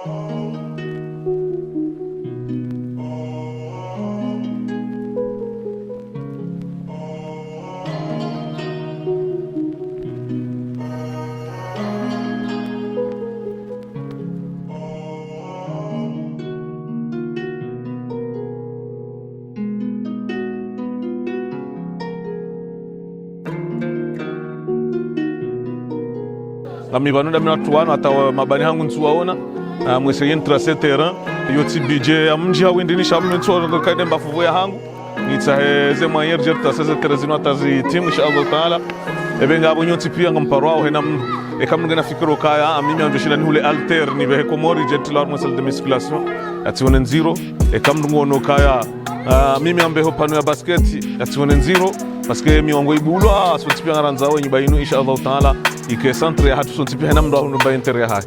Ami banu da minatuano ata mabani hangu nsuwaona mwese yen tracer terrain yoti budget amnji hawindi ni shabu nso kaide mbafuvu ya hangu nitsahe moyen de tracer terrain atazi timu inshallah taala ebenga abo nyoti pia ngamparwa hena ekamnga fikiro kaya amimi andoshira ni hule alter ni behe komori jetlar musal de musculation atione zero ekamnga no kaya mimi ambeho pano ya basket atione zero parce que mi wango ibulwa so tipia ngaranza wenyi bayinu inshallah taala ike centre ya hatu so tipia hena mndo no ba inter ya hai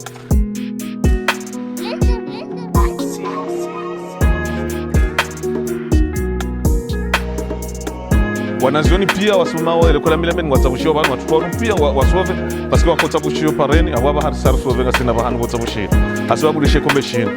wanazioni pia wasumao ile kula milembe ngwatsabushio bana watukoro pia wasove parce que wakotsabushio pareni awaba harisar sove ngasina bahanu ngotsabushio asababu lishe kombe shini